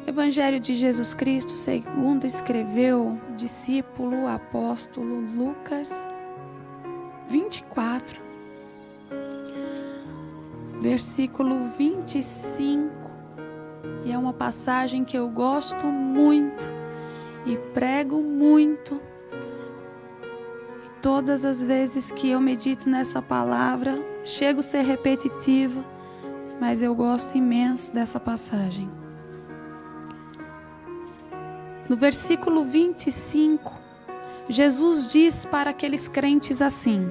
Evangelho de Jesus Cristo, segundo escreveu o discípulo apóstolo Lucas 24, versículo 25. E é uma passagem que eu gosto muito e prego muito. E todas as vezes que eu medito nessa palavra, chego a ser repetitiva, mas eu gosto imenso dessa passagem. No versículo 25, Jesus diz para aqueles crentes assim: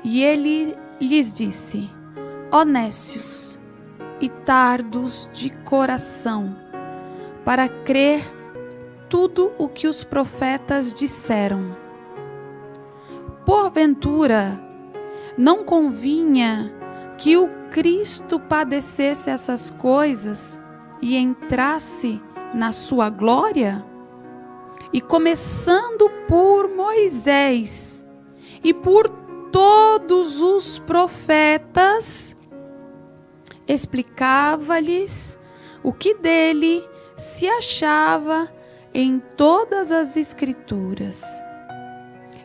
e ele lhes disse: ó nécios e tardos de coração, para crer tudo o que os profetas disseram. Porventura, não convinha que o Cristo padecesse essas coisas e entrasse na sua glória? E começando por Moisés e por todos os profetas, explicava-lhes o que dele se achava em todas as Escrituras.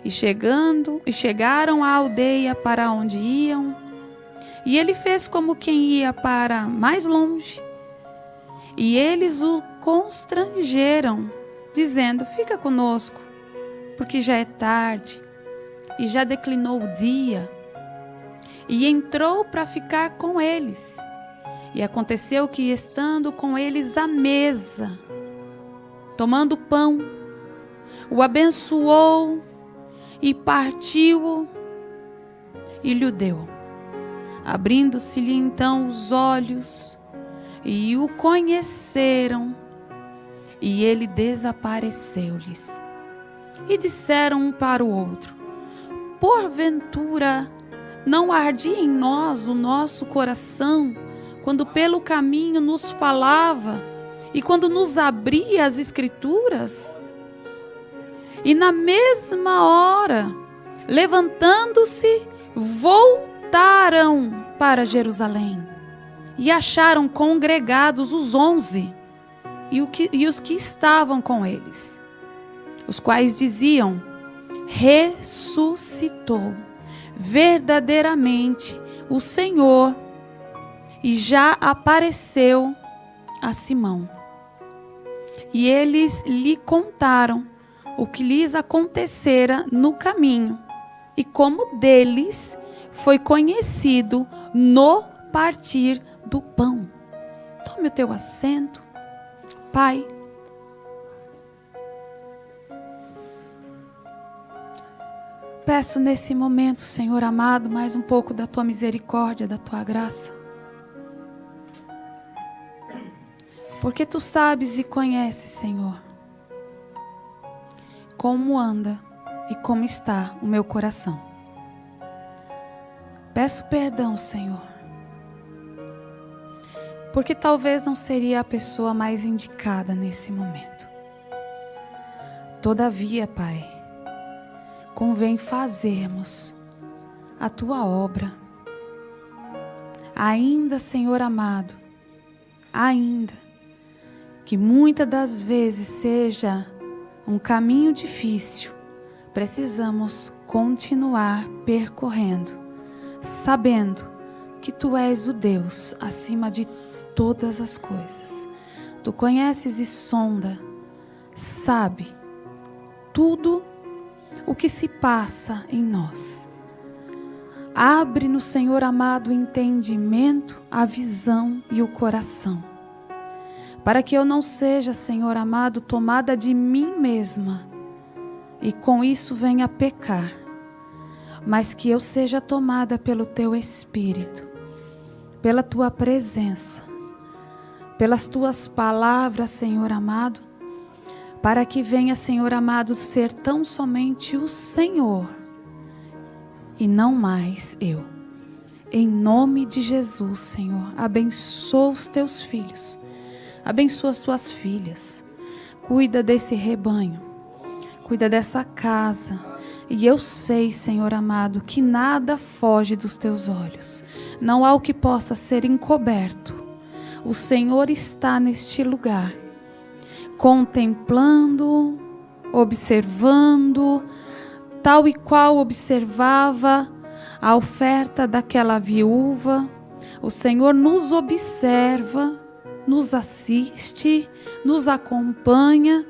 E chegaram à aldeia para onde iam, e ele fez como quem ia para mais longe. E eles o constrangeram, dizendo: fica conosco, porque já é tarde, e já declinou o dia. E entrou para ficar com eles. E aconteceu que, estando com eles à mesa, tomando pão, o abençoou e partiu-o e lhe deu. Abrindo-se-lhe então os olhos, e o conheceram, e ele desapareceu-lhes. E disseram um para o outro: porventura não ardia em nós o nosso coração, quando pelo caminho nos falava, e quando nos abria as Escrituras? E na mesma hora, levantando-se, voltaram para Jerusalém. E acharam congregados os 11 e os que estavam com eles, os quais diziam: ressuscitou verdadeiramente o Senhor, e já apareceu a Simão. E eles lhe contaram o que lhes acontecera no caminho, e como deles foi conhecido no partir do pão. Tome o teu assento. Pai, peço nesse momento, Senhor amado, mais um pouco da tua misericórdia, da tua graça. Porque tu sabes e conheces, Senhor, como anda e como está o meu coração. Peço perdão, Senhor, porque talvez não seria a pessoa mais indicada nesse momento. Todavia, Pai, convém fazermos a tua obra. Ainda, Senhor amado, ainda que muitas das vezes seja um caminho difícil, precisamos continuar percorrendo, sabendo que tu és o Deus acima de todas as coisas. Tu conheces e sonda, sabe tudo o que se passa em nós. Abre-nos, Senhor amado, o entendimento, a visão e o coração, para que eu não seja, Senhor amado, tomada de mim mesma e com isso venha a pecar, mas que eu seja tomada pelo teu Espírito, pela tua presença, pelas tuas palavras, Senhor amado, para que venha, Senhor amado, ser tão somente o Senhor e não mais eu. Em nome de Jesus, Senhor, abençoa os teus filhos, abençoa as tuas filhas, cuida desse rebanho, cuida dessa casa. E eu sei, Senhor amado, que nada foge dos teus olhos. Não há o que possa ser encoberto. o Senhor está neste lugar, contemplando, observando, tal e qual observava a oferta daquela viúva. O Senhor nos observa, nos assiste, nos acompanha,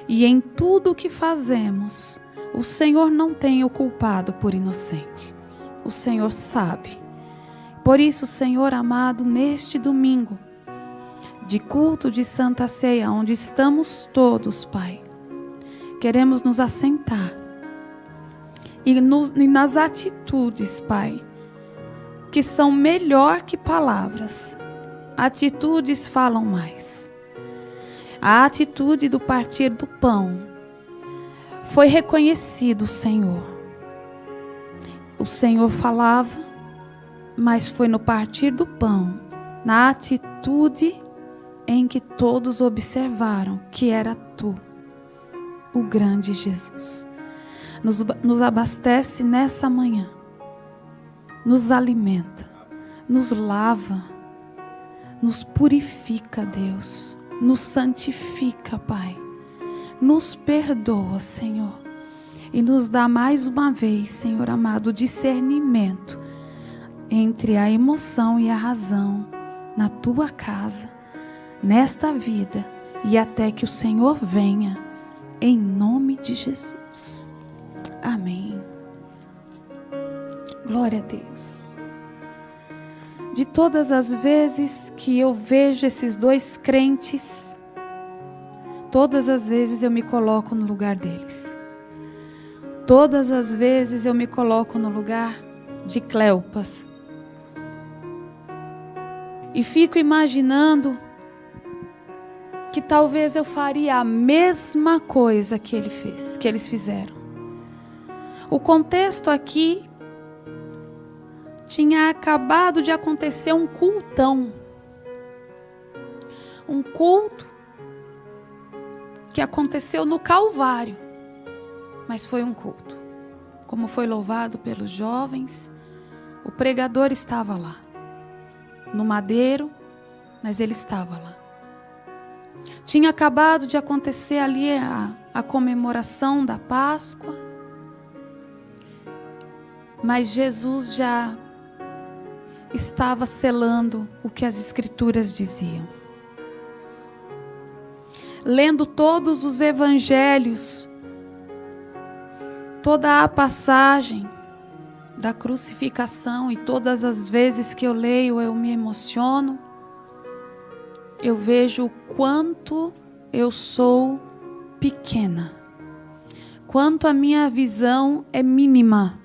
e em tudo o que fazemos, o Senhor não tem o culpado por inocente. O Senhor sabe. Por isso, Senhor amado, neste domingo de culto de Santa Ceia, onde estamos todos, Pai, queremos nos assentar e nas atitudes, Pai, que são melhor que palavras. Atitudes falam mais. A atitude do partir do pão foi reconhecido, Senhor. O Senhor falava, mas foi no partir do pão, na atitude em que todos observaram que era Tu, o grande Jesus. Nos abastece nessa manhã, nos alimenta, nos lava, nos purifica, Deus, nos santifica, Pai, nos perdoa, Senhor, e nos dá mais uma vez, Senhor amado, discernimento entre a emoção e a razão na Tua casa, nesta vida, e até que o Senhor venha, em nome de Jesus. Amém. Glória a Deus. De todas as vezes que eu vejo esses dois crentes, todas as vezes eu me coloco no lugar deles. Todas as vezes eu me coloco no lugar de Cleopas. E fico imaginando que talvez eu faria a mesma coisa que ele fez, que eles fizeram. O contexto aqui tinha acabado de acontecer um cultão. Um culto que aconteceu no Calvário. Mas foi um culto. Como foi louvado pelos jovens, o pregador estava lá. No madeiro, mas ele estava lá. Tinha acabado de acontecer ali a comemoração da Páscoa. Mas Jesus já estava selando o que as Escrituras diziam. Lendo todos os evangelhos, toda a passagem da crucificação, e todas as vezes que eu leio eu me emociono, eu vejo o quanto eu sou pequena, quanto a minha visão é mínima,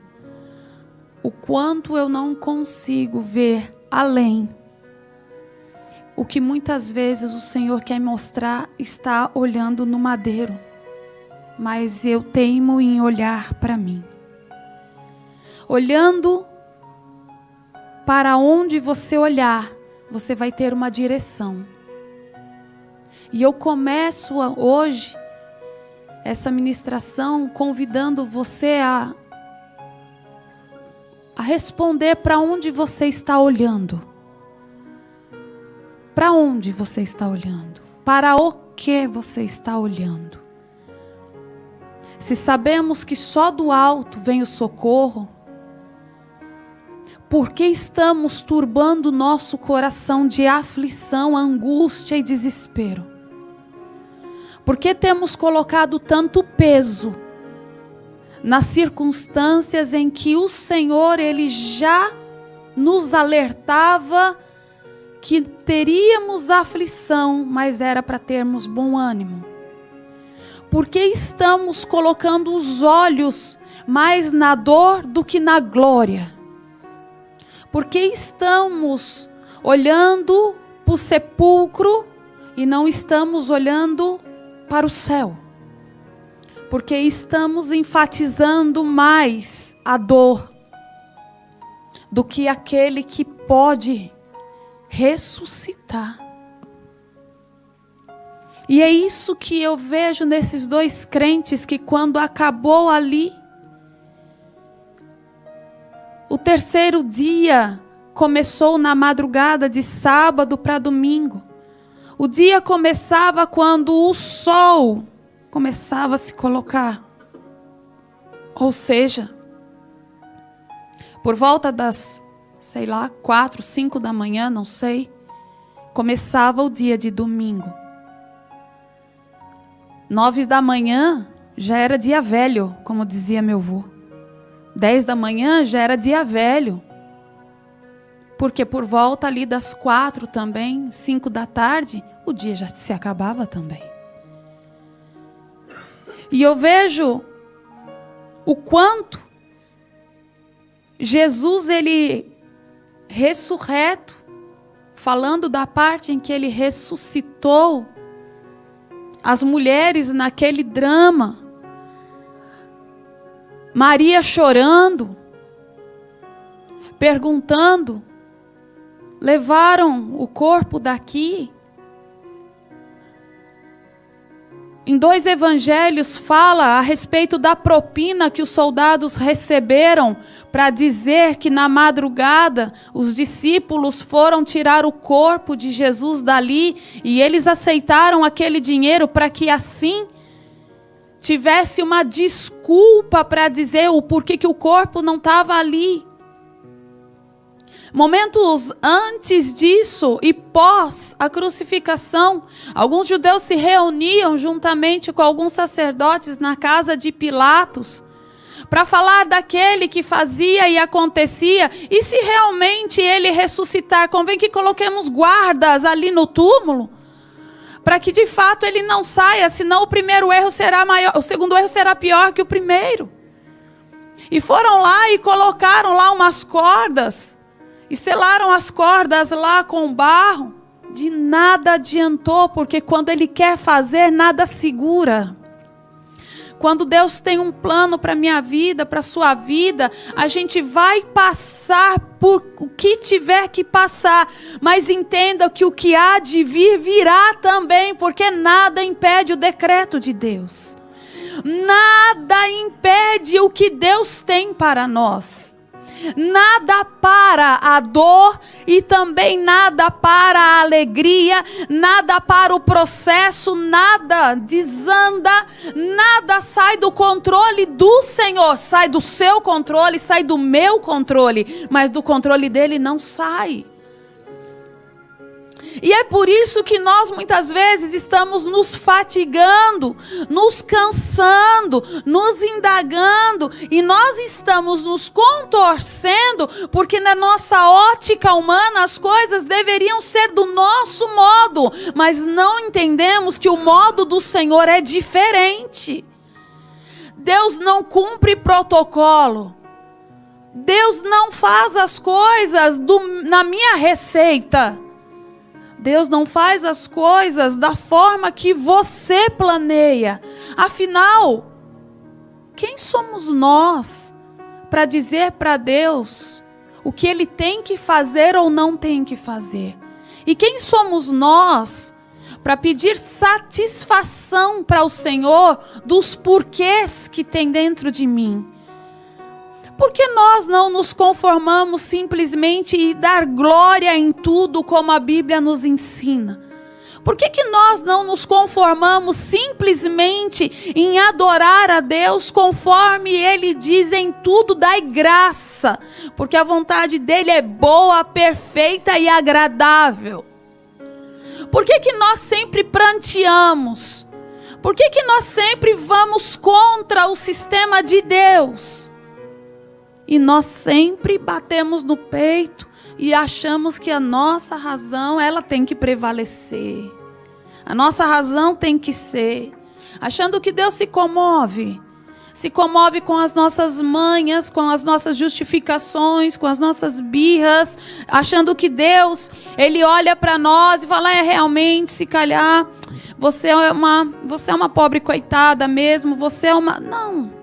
o quanto eu não consigo ver além. O que muitas vezes o Senhor quer mostrar está olhando no madeiro, mas eu teimo em olhar para mim. Olhando para onde você olhar, você vai ter uma direção. E eu começo hoje essa ministração convidando você a responder para onde você está olhando. Para onde você está olhando? Para o que você está olhando? Se sabemos que só do alto vem o socorro, por que estamos turbando nosso coração de aflição, angústia e desespero? Por que temos colocado tanto peso nas circunstâncias em que o Senhor, Ele já nos alertava que teríamos aflição, mas era para termos bom ânimo? Por que estamos colocando os olhos mais na dor do que na glória? Por que estamos olhando para o sepulcro e não estamos olhando para o céu? Porque estamos enfatizando mais a dor do que aquele que pode ressuscitar. E é isso que eu vejo nesses dois crentes, que quando acabou ali, o terceiro dia, começou na madrugada de sábado para domingo. O dia começava quando o sol começava a se colocar. Ou seja, por volta das, 4, 5 da manhã, não sei, começava o dia de domingo. 9 da manhã já era dia velho, como dizia meu avô. 10 da manhã já era dia velho. Porque por volta ali das 4 também, 5 da tarde, o dia já se acabava também. E eu vejo o quanto Jesus, ele ressurreto, falando da parte em que ele ressuscitou, as mulheres naquele drama, Maria chorando, perguntando, levaram o corpo daqui. Em 2 evangelhos fala a respeito da propina que os soldados receberam para dizer que na madrugada os discípulos foram tirar o corpo de Jesus dali e eles aceitaram aquele dinheiro para que assim tivesse uma desculpa para dizer o porquê que o corpo não estava ali. Momentos antes disso e pós a crucificação, alguns judeus se reuniam juntamente com alguns sacerdotes na casa de Pilatos para falar daquele que fazia e acontecia, e se realmente ele ressuscitar, convém que coloquemos guardas ali no túmulo, para que de fato ele não saia, senão o primeiro erro será maior, o segundo erro será pior que o primeiro. E foram lá e colocaram lá umas cordas, e selaram as cordas lá com barro. De nada adiantou, porque quando Ele quer fazer, nada segura. Quando Deus tem um plano para a minha vida, para a sua vida, a gente vai passar por o que tiver que passar. Mas entenda que o que há de vir, virá também, porque nada impede o decreto de Deus. Nada impede o que Deus tem para nós. Nada para a dor e também nada para a alegria, nada para o processo, nada desanda, nada sai do controle do Senhor. Sai do seu controle, sai do meu controle, mas do controle dele não sai. E é por isso que nós muitas vezes estamos nos fatigando, nos cansando, nos indagando, e nós estamos nos contorcendo, porque na nossa ótica humana as coisas deveriam ser do nosso modo, mas não entendemos que o modo do Senhor é diferente. Deus não cumpre protocolo. Deus não faz as coisas na minha receita. Deus não faz as coisas da forma que você planeia. Afinal, quem somos nós para dizer para Deus o que Ele tem que fazer ou não tem que fazer? E quem somos nós para pedir satisfação para o Senhor dos porquês que tem dentro de mim? Por que nós não nos conformamos simplesmente e dar glória em tudo como a Bíblia nos ensina? Por que nós não nos conformamos simplesmente em adorar a Deus conforme Ele diz em tudo, dai graça? Porque a vontade dEle é boa, perfeita e agradável. Por que nós sempre pranteamos? Por que nós sempre vamos contra o sistema de Deus? E nós sempre batemos no peito e achamos que a nossa razão, ela tem que prevalecer. A nossa razão tem que ser. Achando que Deus se comove. Se comove com as nossas manhas, com as nossas justificações, com as nossas birras. Achando que Deus, Ele olha para nós e fala, realmente, se calhar, você é uma pobre coitada mesmo, você é uma... Não.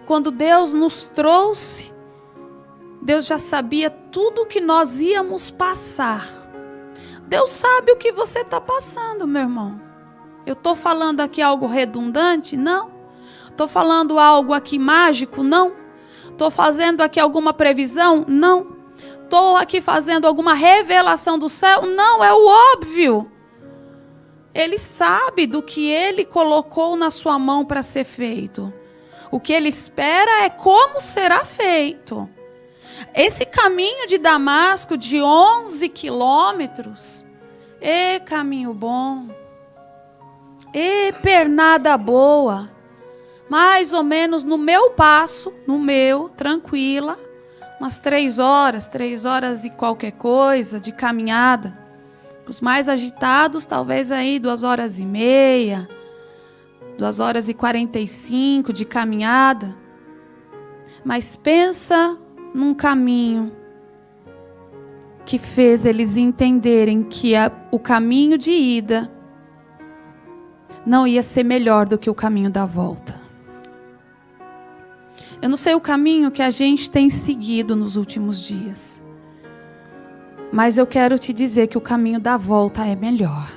Quando Deus nos trouxe, Deus já sabia tudo o que nós íamos passar. Deus sabe o que você está passando, meu irmão. Eu estou falando aqui algo redundante? Não. Estou falando algo aqui mágico? Não. Estou fazendo aqui alguma previsão? Não. Estou aqui fazendo alguma revelação do céu? Não, é o óbvio. Ele sabe do que ele colocou na sua mão para ser feito. O que ele espera é como será feito. Esse caminho de Damasco de 11 quilômetros, caminho bom, pernada boa, mais ou menos no meu passo, tranquila, umas 3 horas e qualquer coisa de caminhada. Os mais agitados, talvez aí 2h30, 2h45 de caminhada. Mas pensa num caminho que fez eles entenderem que o caminho de ida não ia ser melhor do que o caminho da volta. Eu não sei o caminho que a gente tem seguido nos últimos dias, mas eu quero te dizer que o caminho da volta é melhor.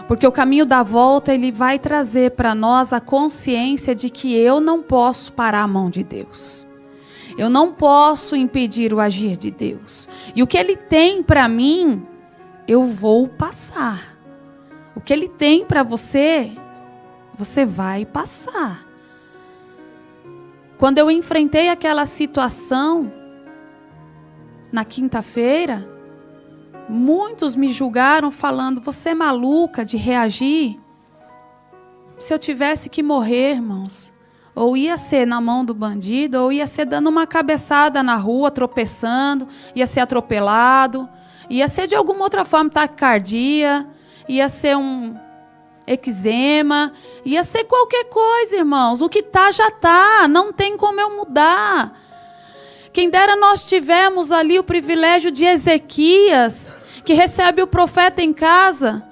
Porque o caminho da volta, ele vai trazer para nós a consciência de que eu não posso parar a mão de Deus. Eu não posso impedir o agir de Deus. E o que Ele tem para mim, eu vou passar. O que Ele tem para você, você vai passar. Quando eu enfrentei aquela situação, na quinta-feira, muitos me julgaram falando, você é maluca de reagir? Se eu tivesse que morrer, irmãos, ou ia ser na mão do bandido, ou ia ser dando uma cabeçada na rua, tropeçando, ia ser atropelado, ia ser de alguma outra forma taquicardia, ia ser um eczema, ia ser qualquer coisa, irmãos. O que tá, já tá, não tem como eu mudar. Quem dera nós tivemos ali o privilégio de Ezequias, que recebe o profeta em casa,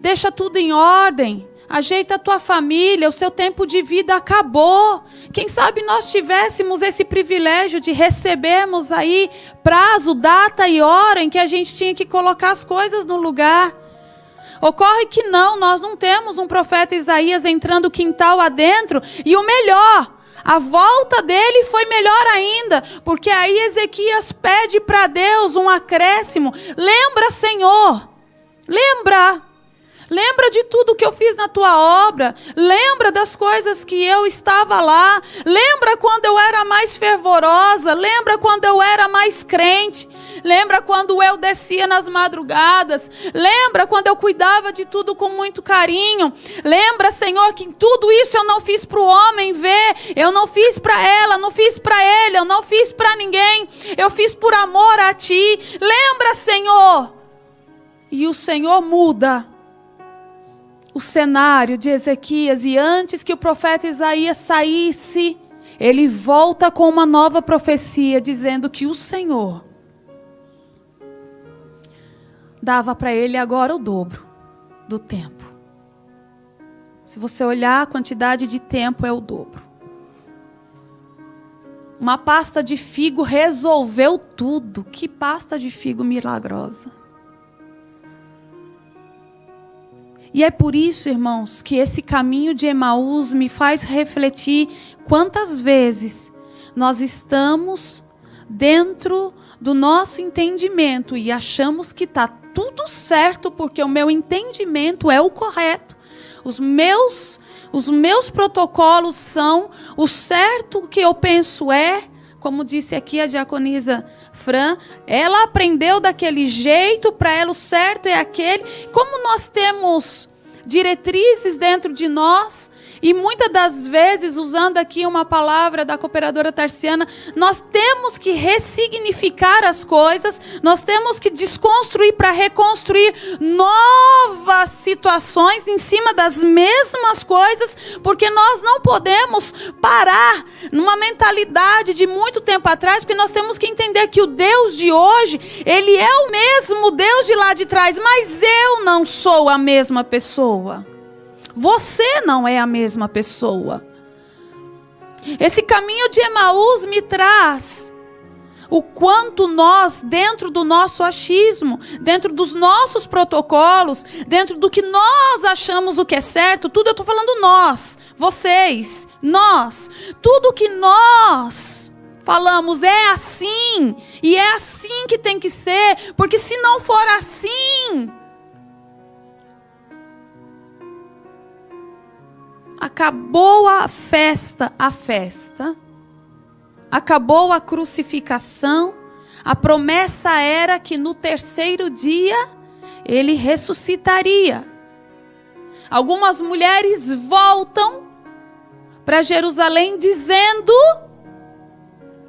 deixa tudo em ordem, ajeita a tua família, o seu tempo de vida acabou. Quem sabe nós tivéssemos esse privilégio de recebermos aí prazo, data e hora em que a gente tinha que colocar as coisas no lugar. Ocorre que não, nós não temos um profeta Isaías entrando quintal adentro, e o melhor, a volta dele foi melhor ainda, porque aí Ezequias pede para Deus um acréscimo. Lembra, Senhor, lembra de tudo que eu fiz na tua obra, lembra das coisas que eu estava lá, lembra quando eu era mais fervorosa, lembra quando eu era mais crente, lembra quando eu descia nas madrugadas, lembra quando eu cuidava de tudo com muito carinho, lembra, Senhor, que tudo isso eu não fiz para o homem ver, eu não fiz para ela, não fiz para ele, eu não fiz para ninguém, eu fiz por amor a ti, lembra, Senhor. E o Senhor muda o cenário de Ezequias, e antes que o profeta Isaías saísse, ele volta com uma nova profecia, dizendo que o Senhor dava para ele agora o dobro do tempo. Se você olhar a quantidade de tempo, é o dobro. Uma pasta de figo resolveu tudo. Que pasta de figo milagrosa. E é por isso, irmãos, que esse caminho de Emaús me faz refletir quantas vezes nós estamos dentro do nosso entendimento e achamos que está tudo certo porque o meu entendimento é o correto. Os meus protocolos são o certo que eu penso como disse aqui a diaconisa Fran, ela aprendeu daquele jeito, para ela o certo é aquele. Como nós temos diretrizes dentro de nós, e muitas das vezes, usando aqui uma palavra da cooperadora Tarciana, nós temos que ressignificar as coisas, nós temos que desconstruir para reconstruir novas situações em cima das mesmas coisas, porque nós não podemos parar numa mentalidade de muito tempo atrás, porque nós temos que entender que o Deus de hoje, Ele é o mesmo Deus de lá de trás, mas eu não sou a mesma pessoa. Você não é a mesma pessoa. Esse caminho de Emaús me traz o quanto nós, dentro do nosso achismo, dentro dos nossos protocolos, dentro do que nós achamos o que é certo, tudo eu estou falando nós, vocês, nós, tudo que nós falamos é assim, e é assim que tem que ser, porque se não for assim, acabou a festa, acabou a crucificação, a promessa era que no terceiro dia ele ressuscitaria. Algumas mulheres voltam para Jerusalém dizendo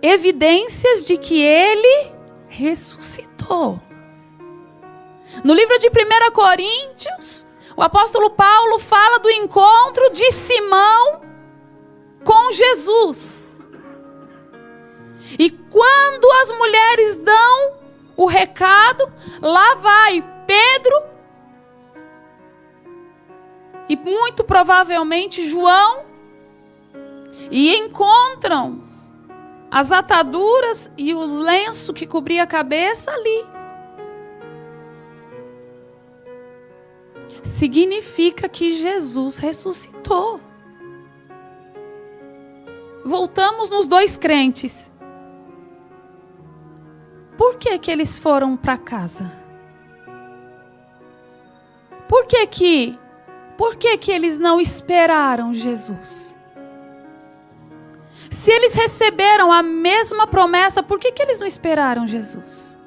evidências de que ele ressuscitou. No livro de 1 Coríntios, o apóstolo Paulo fala do encontro de Simão com Jesus. E quando as mulheres dão o recado, lá vai Pedro e muito provavelmente João, e encontram as ataduras e o lenço que cobria a cabeça ali. Significa que Jesus ressuscitou. Voltamos nos dois crentes. Por que que eles foram para casa? Por que que eles não esperaram Jesus? Se eles receberam a mesma promessa, por que que eles não esperaram Jesus?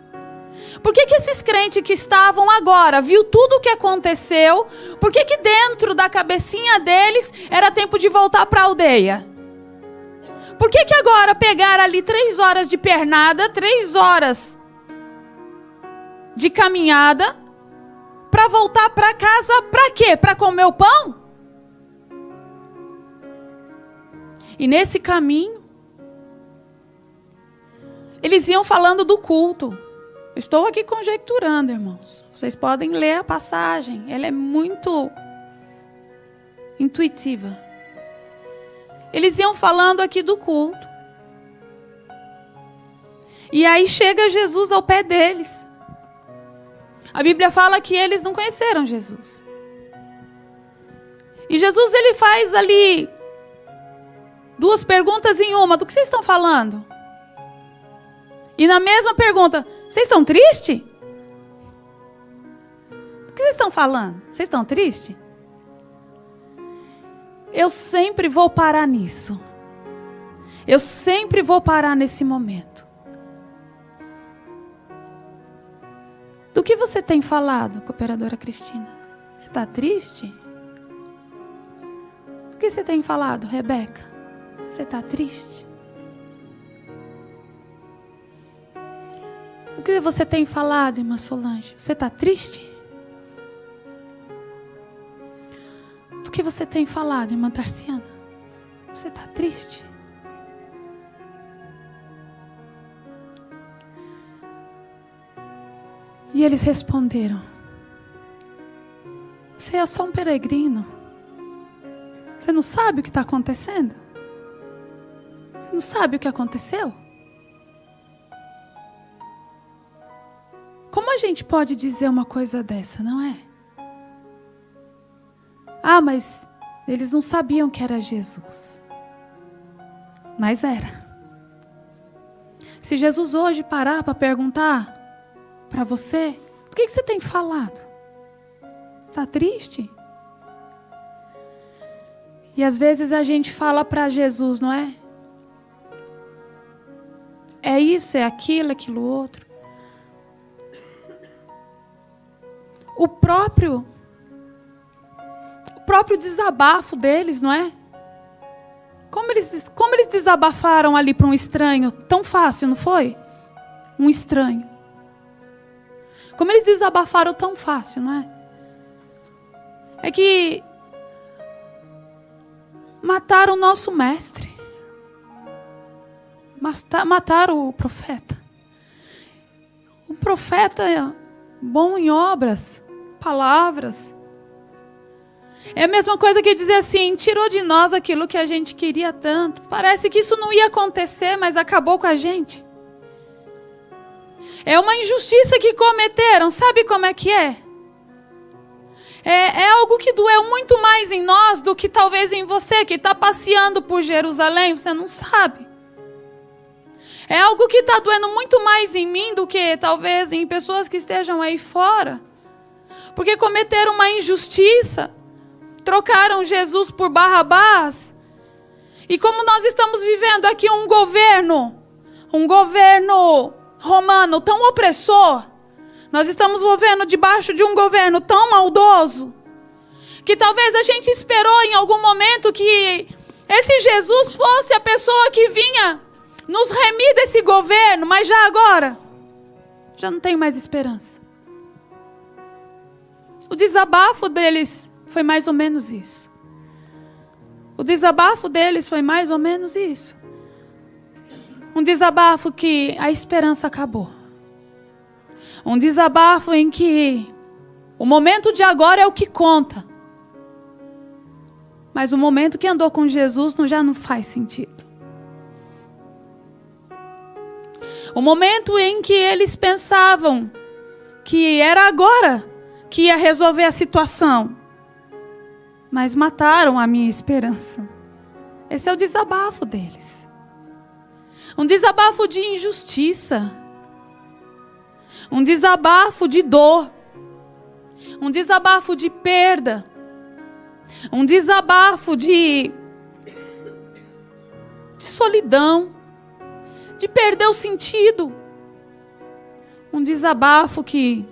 Por que que esses crentes que estavam agora, viu tudo o que aconteceu, por que que dentro da cabecinha deles era tempo de voltar para a aldeia? Por que que agora pegaram ali 3 horas de pernada, 3 horas de caminhada, para voltar para casa, para quê? Para comer o pão? E nesse caminho, eles iam falando do culto. Estou aqui conjecturando, irmãos. Vocês podem ler a passagem. Ela é muito intuitiva. Eles iam falando aqui do culto. E aí chega Jesus ao pé deles. A Bíblia fala que eles não conheceram Jesus. E Jesus, ele faz ali 2 perguntas em uma. Do que vocês estão falando? E na mesma pergunta, vocês estão tristes? Do que vocês estão falando? Vocês estão tristes? Eu sempre vou parar nisso. Eu sempre vou parar nesse momento. Do que você tem falado, cooperadora Cristina? Você está triste? Do que você tem falado, Rebeca? Você está triste? Do que você tem falado, irmã Solange? Você está triste? Do que você tem falado, irmã Tarciana? Você está triste? E eles responderam: você é só um peregrino. Você não sabe o que está acontecendo? Você não sabe o que aconteceu? Como a gente pode dizer uma coisa dessa, não é? Ah, mas eles não sabiam que era Jesus. Mas era. Se Jesus hoje parar para perguntar para você, do que você tem falado? Está triste? E às vezes a gente fala para Jesus, não é? É isso, é aquilo, aquilo outro. O próprio desabafo deles, não é? Como eles desabafaram ali para um estranho tão fácil, não foi? Um estranho. Como eles desabafaram tão fácil, não é? É que mataram o nosso mestre. Mataram o profeta. O profeta é bom em obras, palavras. É a mesma coisa que dizer assim, tirou de nós aquilo que a gente queria tanto. Parece que isso não ia acontecer, mas acabou com a gente. É uma injustiça que cometeram. Sabe como é que é? É algo que doeu muito mais em nós do que talvez em você que está passeando por Jerusalém, você não sabe. É algo que está doendo muito mais em mim do que talvez em pessoas que estejam aí fora. Porque cometeram uma injustiça, trocaram Jesus por Barrabás. E como nós estamos vivendo aqui um governo romano tão opressor, nós estamos vivendo debaixo de um governo tão maldoso, que talvez a gente esperou em algum momento que esse Jesus fosse a pessoa que vinha nos remir desse governo, mas já agora, já não tem mais esperança. O desabafo deles foi mais ou menos isso. O desabafo deles foi mais ou menos isso. Um desabafo que a esperança acabou. Um desabafo em que o momento de agora é o que conta. Mas o momento que andou com Jesus já não faz sentido. O momento em que eles pensavam que era agora que ia resolver a situação. Mas mataram a minha esperança. Esse é o desabafo deles. Um desabafo de injustiça. Um desabafo de dor. Um desabafo de perda. Um desabafo de solidão. De perder o sentido. Um desabafo que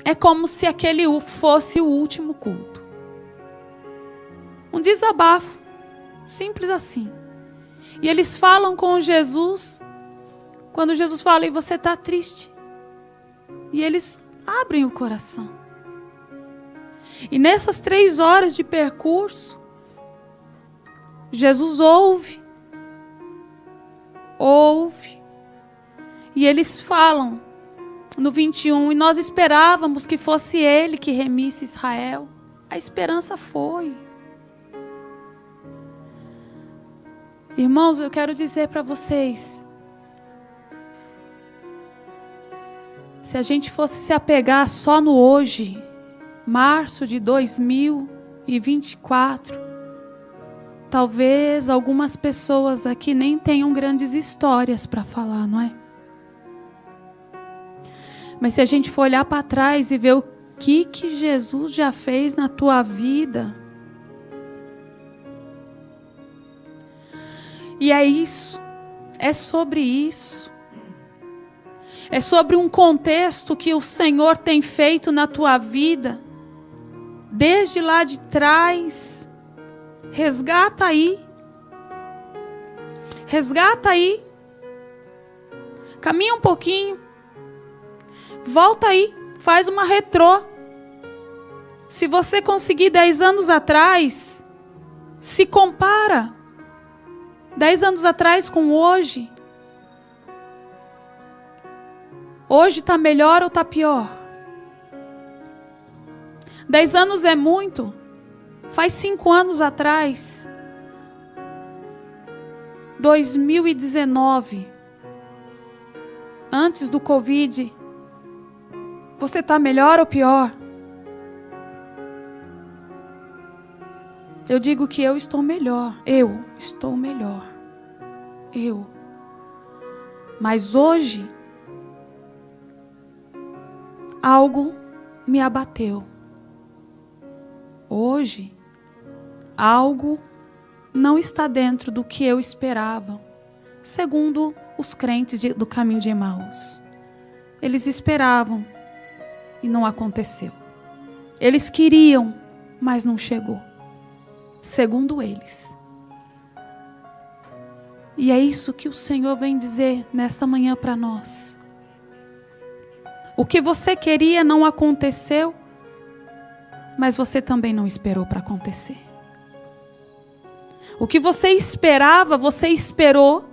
é como se aquele fosse o último culto. Um desabafo. Simples assim. E eles falam com Jesus. Quando Jesus fala, e você está triste. E eles abrem o coração. E nessas 3 horas de percurso, Jesus ouve. E eles falam no 21, e nós esperávamos que fosse ele que remisse Israel. A esperança foi. Irmãos, eu quero dizer para vocês, se a gente fosse se apegar só no hoje, março de 2024, talvez algumas pessoas aqui nem tenham grandes histórias para falar, não é? Mas se a gente for olhar para trás e ver o que Jesus já fez na tua vida, e é isso, é sobre isso. É sobre um contexto que o Senhor tem feito na tua vida, desde lá de trás. Resgata aí. Resgata aí. Caminha um pouquinho. Volta aí. Faz uma retrô. Se você conseguir 10 anos atrás, se compara. 10 anos atrás com hoje. Hoje está melhor ou está pior? 10 anos é muito. Faz 5 anos atrás, 2019, antes do Covid, você está melhor ou pior? Eu digo que eu estou melhor. Eu estou melhor. Eu. Mas hoje, algo me abateu. Hoje, algo não está dentro do que eu esperava, segundo os crentes do caminho de Emaús. Eles esperavam e não aconteceu. Eles queriam, mas não chegou, segundo eles. E é isso que o Senhor vem dizer nesta manhã para nós. O que você queria não aconteceu, mas você também não esperou para acontecer. O que você esperava, você esperou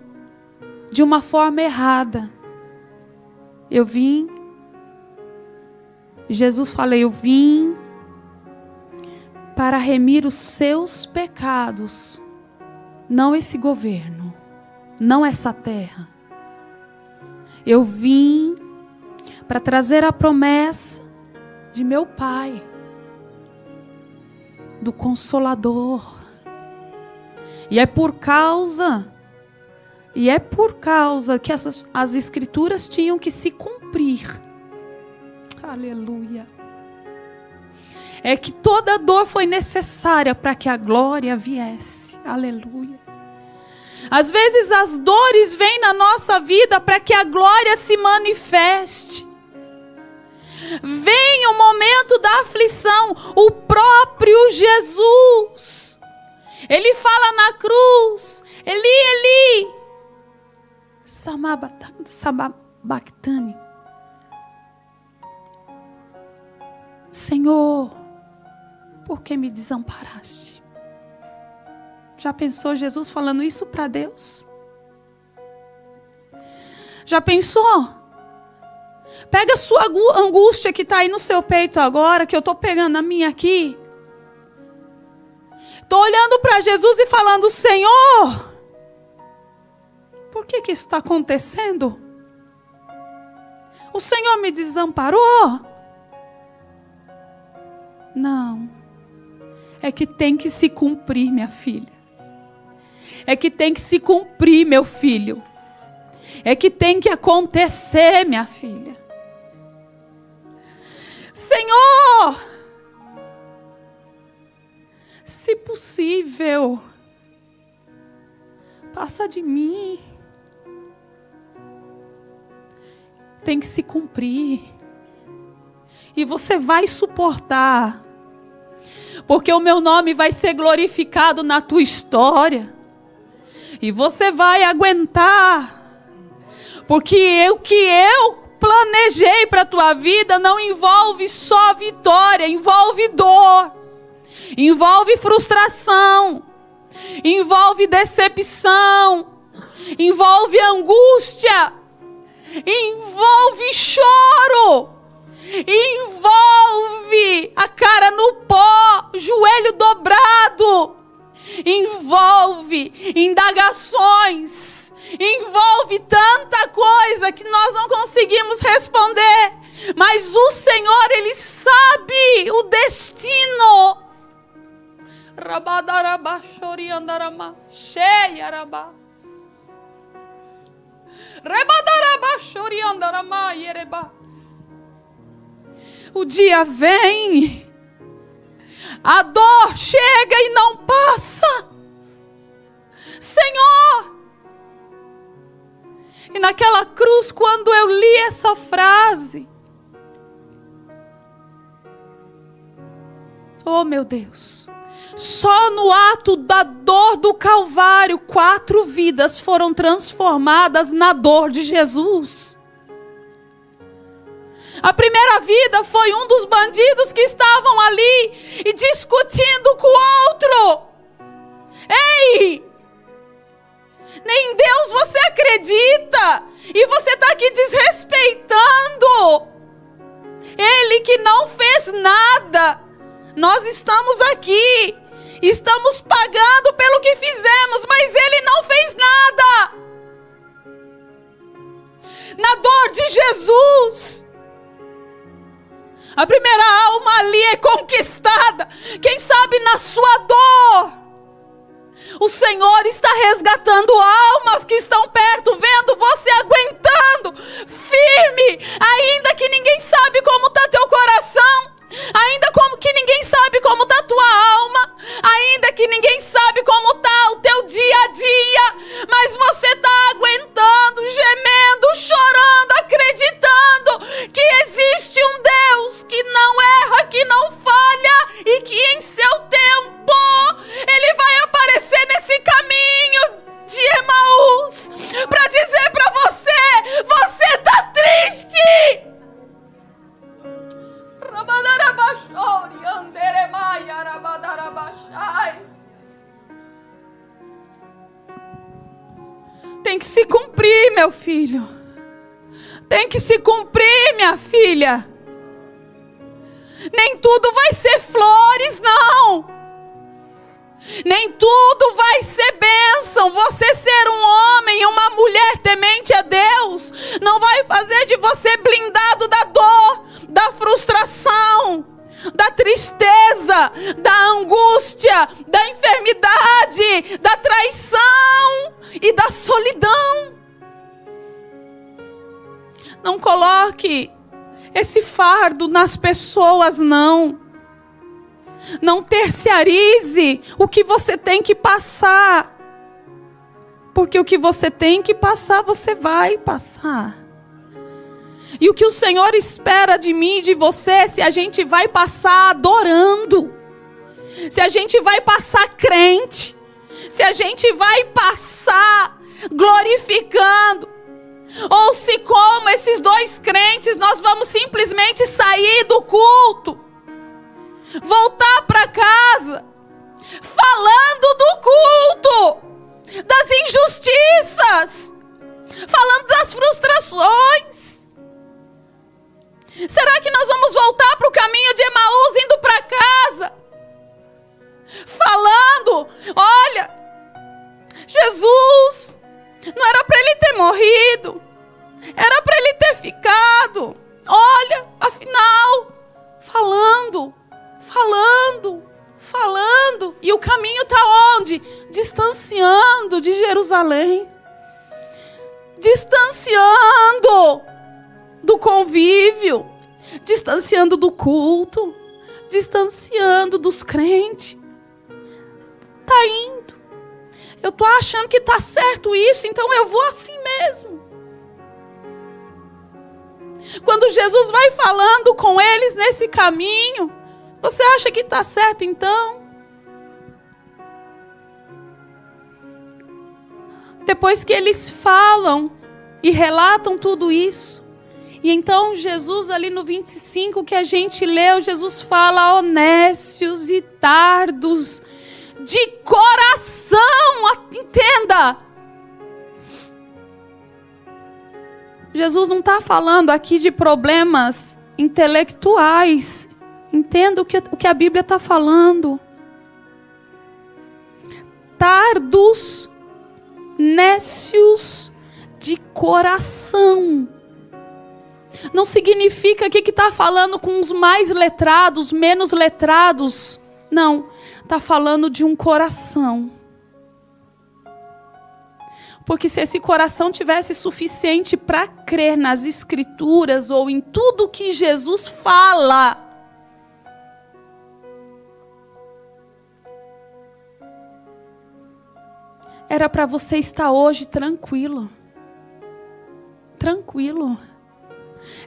de uma forma errada. Eu vim, Jesus falou, eu vim para remir os seus pecados, não esse governo, não essa terra. Eu vim para trazer a promessa de meu Pai, do Consolador. E é por causa que as Escrituras tinham que se cumprir. Aleluia. É que toda dor foi necessária para que a glória viesse. Aleluia. Às vezes as dores vêm na nossa vida para que a glória se manifeste. Vem o momento da aflição, o próprio Jesus. Ele fala na cruz, Eli, Eli, sabachthani. Senhor, por que me desamparaste? Já pensou Jesus falando isso para Deus? Já pensou? Pega a sua angústia que está aí no seu peito agora, que eu estou pegando a minha aqui. Estou olhando para Jesus e falando, Senhor, por que isso está acontecendo? O Senhor me desamparou? Não. É que tem que se cumprir, minha filha. É que tem que se cumprir, meu filho. É que tem que acontecer, minha filha. Senhor, se possível, passa de mim. Tem que se cumprir. E você vai suportar. Porque o meu nome vai ser glorificado na tua história. E você vai aguentar. Porque o que eu planejei para a tua vida não envolve só vitória, envolve dor, envolve frustração, envolve decepção, envolve angústia, envolve choro, envolve a cara no pó, joelho dobrado, envolve indagações, envolve tanta coisa que nós não conseguimos responder, mas o Senhor, Ele sabe o destino. O dia vem, a dor chega e não passa. Senhor, e naquela cruz, quando eu li essa frase, oh meu Deus, só no ato da dor do Calvário, 4 vidas foram transformadas na dor de Jesus. A primeira vida foi um dos bandidos que estavam ali e discutindo com o outro. Ei! Nem em Deus você acredita. E você está aqui desrespeitando Ele que não fez nada. Nós estamos aqui, estamos pagando pelo que fizemos, mas Ele não fez nada. Na dor de Jesus, a primeira alma ali é conquistada. Quem sabe na sua dor, o Senhor está resgatando almas que estão perto, vendo você aguentando, firme, ainda que ninguém sabe como está teu coração, ainda como que ninguém sabe como está tua alma, ainda que ninguém sabe como está o teu dia a dia, mas você está aguentando, gemendo, chorando, acreditando que existe um Deus que não erra, que não falha e que em seu tempo Ele vai aparecer nesse caminho de Emaús para dizer para você, você está triste. Tem que se cumprir, meu filho. Tem que se cumprir, minha filha. Nem tudo vai ser flores, não. Nem tudo vai ser bênção. Você ser um homem e uma mulher temente a Deus não vai fazer de você blindado da dor, da frustração, da tristeza, da angústia, da enfermidade, da traição e da solidão. Não coloque esse fardo nas pessoas, não. Não terciarize o que você tem que passar. Porque o que você tem que passar, você vai passar. E o que o Senhor espera de mim e de você é se a gente vai passar adorando. Se a gente vai passar crente. Se a gente vai passar glorificando. Ou se como esses dois crentes nós vamos simplesmente sair do culto. Voltar para casa, falando do culto, das injustiças, falando das frustrações. Será que nós vamos voltar para o caminho de Emaús, indo para casa, falando, olha, Jesus, não era para ele ter morrido, era para ele ter ficado, olha, afinal, falando, e o caminho está onde? Distanciando de Jerusalém, distanciando do convívio, distanciando do culto, distanciando dos crentes. Está indo. Eu estou achando que está certo isso, então eu vou assim mesmo. Quando Jesus vai falando com eles nesse caminho, você acha que está certo então? Depois que eles falam e relatam tudo isso, e então Jesus ali no 25 que a gente leu, Jesus fala: honestos e tardos de coração, entenda. Jesus não está falando aqui de problemas intelectuais. Entenda o que a Bíblia está falando. Tardos, nécios de coração. Não significa que está falando com os mais letrados, menos letrados. Não, está falando de um coração. Porque se esse coração tivesse suficiente para crer nas Escrituras ou em tudo que Jesus fala, era para você estar hoje tranquilo. Tranquilo.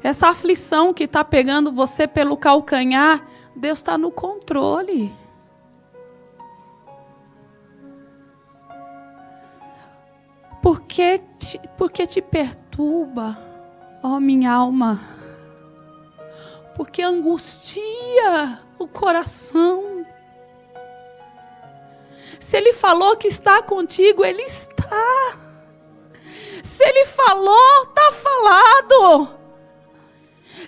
Essa aflição que está pegando você pelo calcanhar, Deus está no controle. Por que te perturba, ó minha alma? Porque angustia o coração. Se Ele falou que está contigo, Ele está. Se Ele falou, está falado.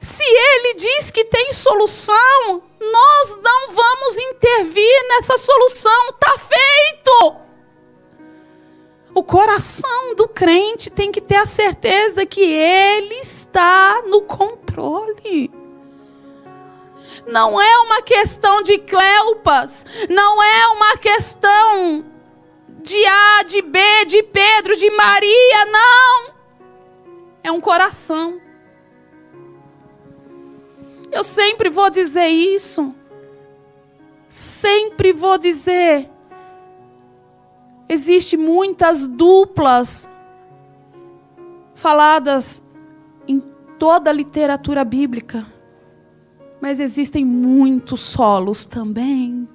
Se Ele diz que tem solução, nós não vamos intervir nessa solução, está feito. O coração do crente tem que ter a certeza que Ele está no controle. Não é uma questão de Cleopas, não é uma questão de A, de B, de Pedro, de Maria, não. É um coração. Eu sempre vou dizer isso. Sempre vou dizer. Existem muitas duplas faladas em toda a literatura bíblica. Mas existem muitos solos também.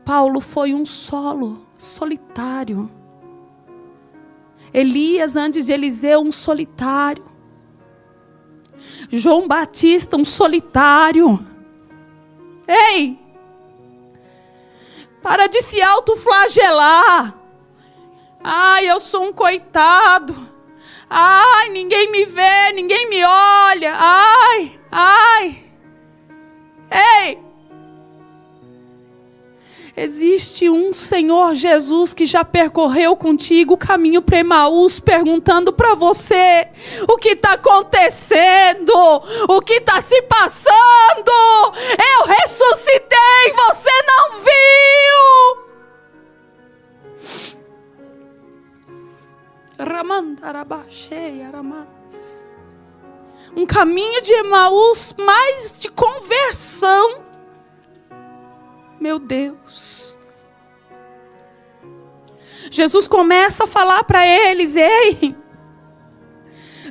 Paulo foi um solo, solitário. Elias, antes de Eliseu, um solitário. João Batista, um solitário. Ei! Para de se autoflagelar. Ai, eu sou um coitado. Ai, ninguém me vê, ninguém me olha. Ai. Ei! Existe um Senhor Jesus que já percorreu contigo o caminho para Emaús, perguntando para você o que está acontecendo, o que está se passando. Eu ressuscitei, você não viu. Um caminho de Emaús, mais de conversão. Meu Deus. Jesus começa a falar para eles: ei,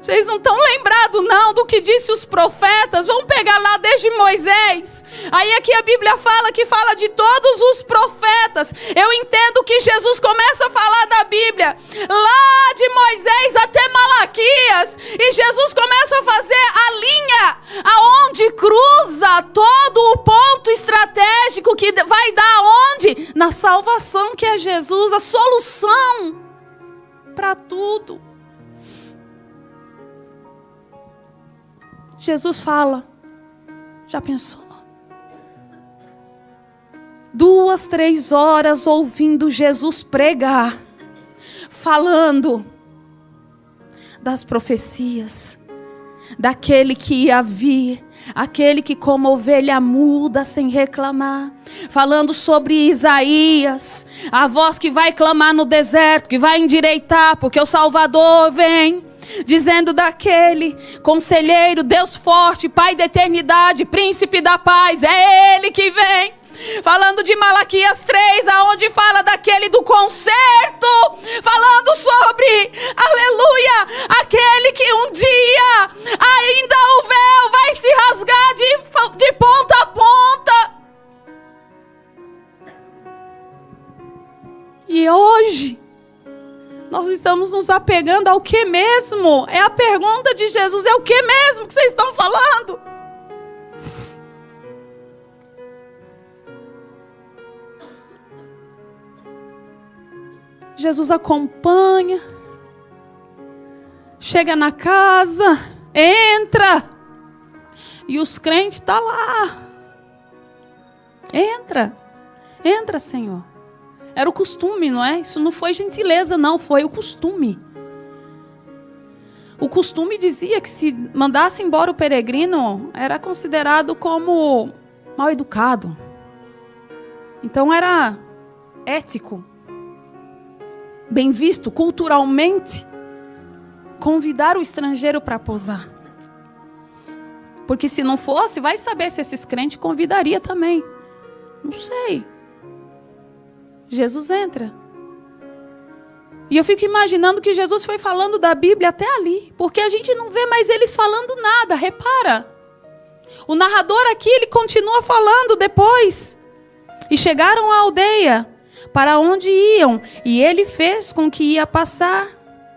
vocês não estão lembrados não do que disse os profetas? Vamos pegar lá desde Moisés. Aí aqui a Bíblia fala de todos os profetas. Eu entendo que Jesus começa a falar da Bíblia lá de Moisés até Malaquias. E Jesus começa a fazer a linha aonde cruza todo o ponto estratégico que vai dar onde? Na salvação, que é Jesus, a solução para tudo. Jesus fala, já pensou? 2, 3 horas ouvindo Jesus pregar, falando das profecias, daquele que ia vir, aquele que como ovelha muda sem reclamar, falando sobre Isaías, a voz que vai clamar no deserto, que vai endireitar, porque o Salvador vem. Dizendo daquele conselheiro, Deus forte, Pai da eternidade, príncipe da paz, é Ele que vem. Falando de Malaquias 3, aonde fala daquele do conserto, falando sobre, aleluia, aquele que um dia ainda o véu vai se rasgar de ponta a ponta. E hoje nós estamos nos apegando ao que mesmo? É a pergunta de Jesus, é o que mesmo que vocês estão falando? Jesus acompanha, chega na casa, entra, e os crentes estão lá. Entra, Senhor. Era o costume, não é? Isso não foi gentileza, não. Foi o costume. O costume dizia que se mandasse embora o peregrino, era considerado como mal educado. Então era ético, bem visto culturalmente, convidar o estrangeiro para pousar. Porque se não fosse, vai saber se esses crentes convidaria também. Não sei. Jesus entra. E eu fico imaginando que Jesus foi falando da Bíblia até ali. Porque a gente não vê mais eles falando nada. Repara. O narrador aqui, ele continua falando depois. E chegaram à aldeia, para onde iam. E ele fez com que ia passar.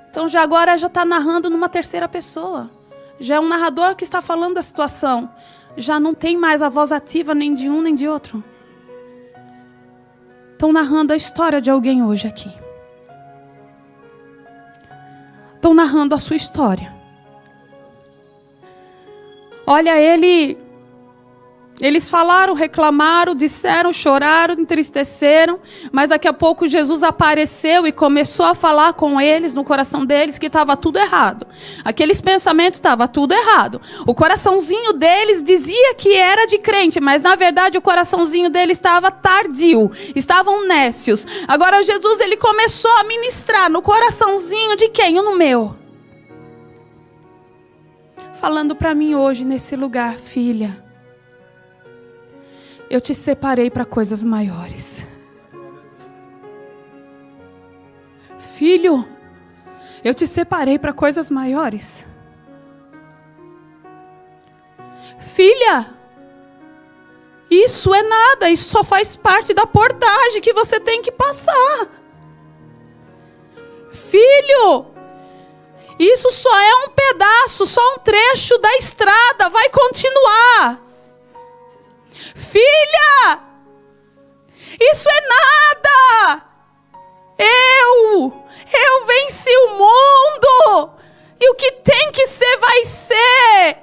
Então agora já está narrando numa terceira pessoa. Já é um narrador que está falando da situação. Já não tem mais a voz ativa nem de um nem de outro. Estão narrando a história de alguém hoje aqui. Estão narrando a sua história. Olha, eles falaram, reclamaram, disseram, choraram, entristeceram, mas daqui a pouco Jesus apareceu e começou a falar com eles, no coração deles, que estava tudo errado. Aqueles pensamentos estavam tudo errado. O coraçãozinho deles dizia que era de crente, mas na verdade o coraçãozinho deles estava tardio, estavam nécios. Agora Jesus, ele começou a ministrar no coraçãozinho de quem? No meu. Falando para mim hoje nesse lugar, filha, eu te separei para coisas maiores. Filho, eu te separei para coisas maiores. Filha, isso é nada, isso só faz parte da portagem que você tem que passar. Filho, isso só é um pedaço, só um trecho da estrada, vai continuar. Filha, isso é nada. Eu venci o mundo. E o que tem que ser, vai ser.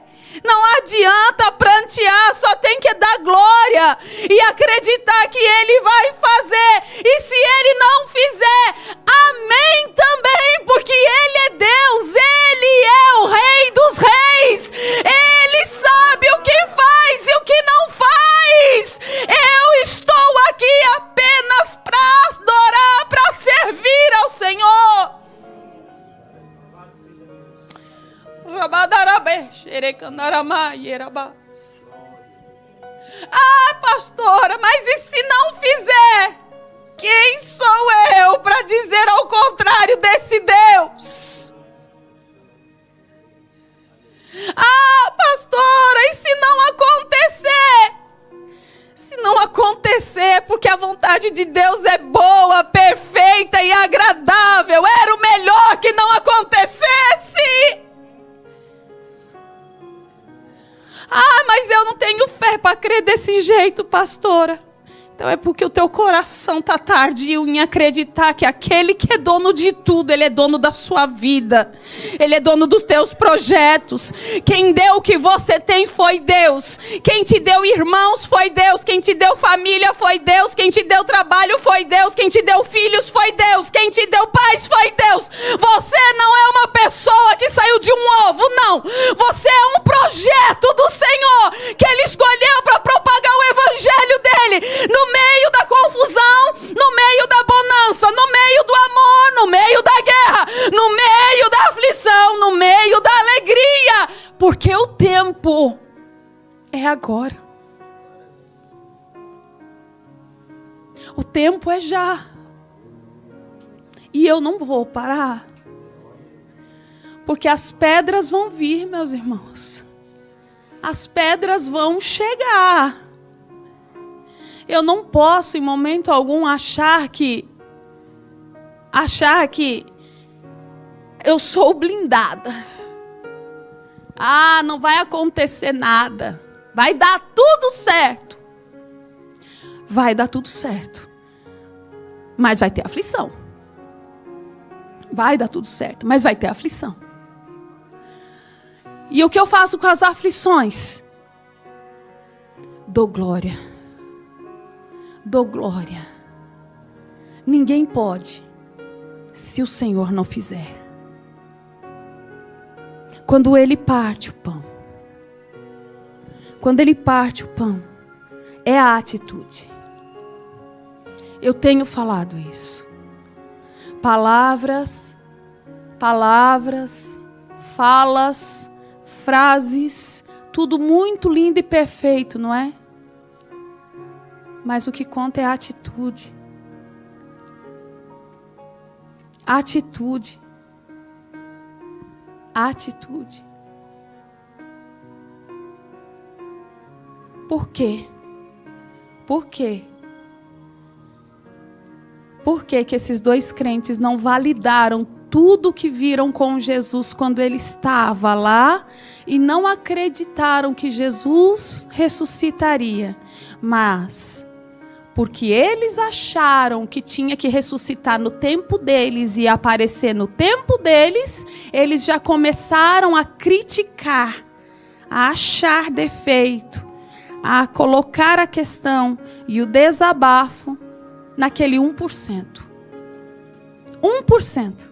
Não adianta prantear, só tem que dar glória e acreditar que Ele vai fazer. E se Ele não fizer, amém também, porque Ele é Deus, Ele é o Rei dos Reis. Ele sabe o que faz e o que não faz. Eu estou aqui apenas para adorar, para servir ao Senhor. Ah, pastora, mas e se não fizer? Quem sou eu para dizer ao contrário desse Deus? Ah, pastora, e se não acontecer? Se não acontecer, porque a vontade de Deus é boa, perfeita e agradável, era o melhor que não acontecesse. Ah, mas eu não tenho fé para crer desse jeito, pastora. Então é porque o teu coração está tardio em acreditar que aquele que é dono de tudo, Ele é dono da sua vida. Ele é dono dos teus projetos. Quem deu o que você tem foi Deus. Quem te deu irmãos foi Deus. Quem te deu família foi Deus. Quem te deu trabalho foi Deus. Quem te deu filhos foi Deus. Quem te deu paz foi Deus. Você não é uma pessoa que saiu de um ovo, não. Você é um projeto do Senhor que Ele escolheu para propagar o evangelho dEle. No meio da confusão, no meio da bonança, no meio do amor, no meio da guerra, no meio da aflição, no meio da alegria, porque o tempo é agora. O tempo é já. E eu não vou parar, porque as pedras vão vir, meus irmãos. As pedras vão chegar. Eu não posso, em momento algum, achar que eu sou blindada. Ah, não vai acontecer nada. Vai dar tudo certo. Vai dar tudo certo. Mas vai ter aflição. Vai dar tudo certo, mas vai ter aflição. E o que eu faço com as aflições? Dou glória. Dou glória. Ninguém pode, se o Senhor não fizer. Quando Ele parte o pão, é a atitude. Eu tenho falado isso. Palavras, falas, frases, tudo muito lindo e perfeito, não é? Mas o que conta é a atitude. Atitude. Atitude. Por quê? Por quê? Por que que esses dois crentes não validaram tudo que viram com Jesus quando Ele estava lá e não acreditaram que Jesus ressuscitaria? Mas porque eles acharam que tinha que ressuscitar no tempo deles e aparecer no tempo deles, eles já começaram a criticar, a achar defeito, a colocar a questão e o desabafo naquele 1%. 1%.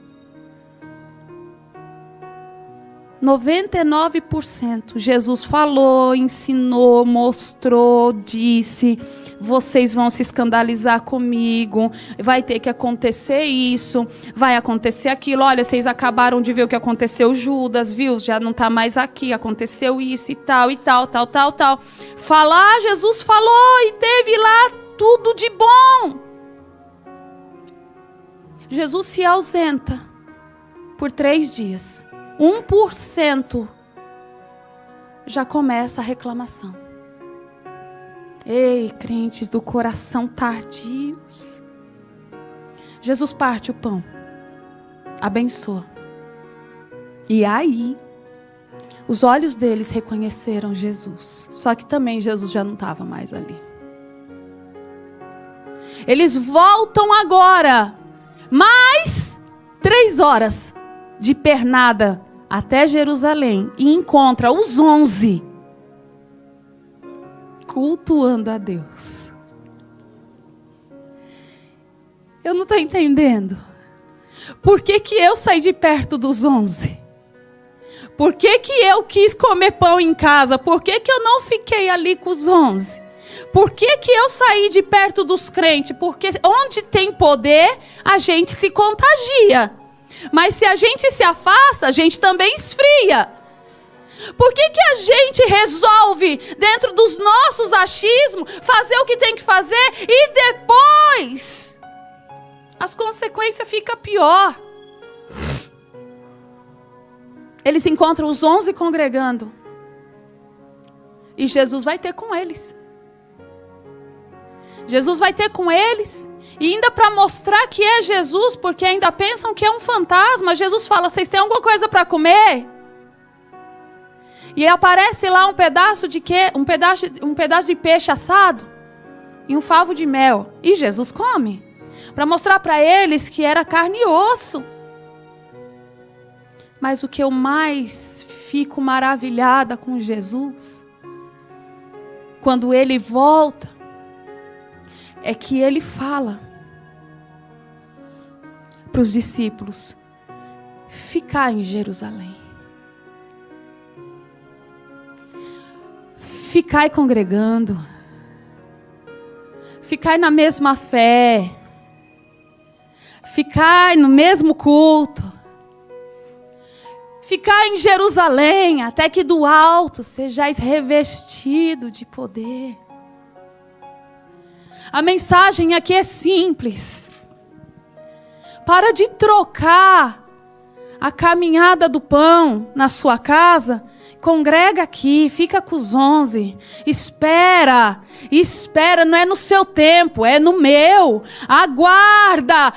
99% Jesus falou, ensinou, mostrou, disse: vocês vão se escandalizar comigo, vai ter que acontecer isso, vai acontecer aquilo. Olha, vocês acabaram de ver o que aconteceu, Judas, viu? Já não está mais aqui, aconteceu isso e tal, tal. Falar, Jesus falou e teve lá tudo de bom. Jesus se ausenta por 3 dias. 1% já começa a reclamação. Ei, crentes do coração tardios. Jesus parte o pão, abençoa. E aí, os olhos deles reconheceram Jesus. Só que também Jesus já não estava mais ali. Eles voltam agora, mais 3 horas de pernada até Jerusalém e encontra os 11 cultuando a Deus. Eu não estou entendendo. Por que que eu saí de perto dos 11? Por que que eu quis comer pão em casa? Por que que eu não fiquei ali com os 11? Por que que eu saí de perto dos crentes? Porque onde tem poder, a gente se contagia. Mas se a gente se afasta, a gente também esfria. Por que que a gente resolve, dentro dos nossos achismos, fazer o que tem que fazer e depois as consequências ficam pior? Eles encontram os 11 congregando. E Jesus vai ter com eles. Jesus vai ter com eles. E ainda para mostrar que é Jesus, porque ainda pensam que é um fantasma, Jesus fala, vocês têm alguma coisa para comer? E aparece lá um pedaço de peixe assado e um favo de mel. E Jesus come. Para mostrar para eles que era carne e osso. Mas o que eu mais fico maravilhada com Jesus, quando ele volta, é que ele fala para os discípulos: ficar em Jerusalém. Ficai congregando. Ficai na mesma fé. Ficai no mesmo culto. Ficai em Jerusalém, até que do alto sejais revestido de poder. A mensagem aqui é simples. Para de trocar a caminhada do pão na sua casa. Congrega aqui, fica com os 11. Espera, não é no seu tempo, é no meu. Aguarda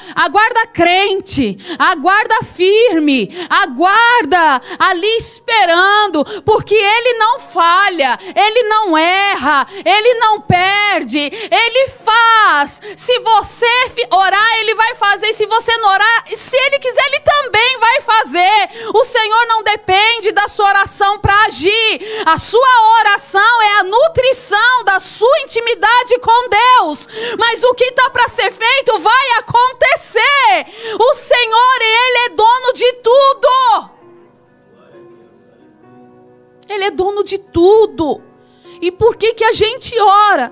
crente, aguarda firme, aguarda ali esperando, porque ele não falha, ele não erra, ele não perde, ele faz. Se você orar, ele vai fazer. Se você não orar, se ele quiser, ele também vai fazer. O Senhor não depende da sua oração para agir. A sua oração é a nutrição da sua intimidade com Deus. Mas o que está para ser feito vai acontecer. O Senhor, Ele é dono de tudo. Ele é dono de tudo. E por que que a gente ora?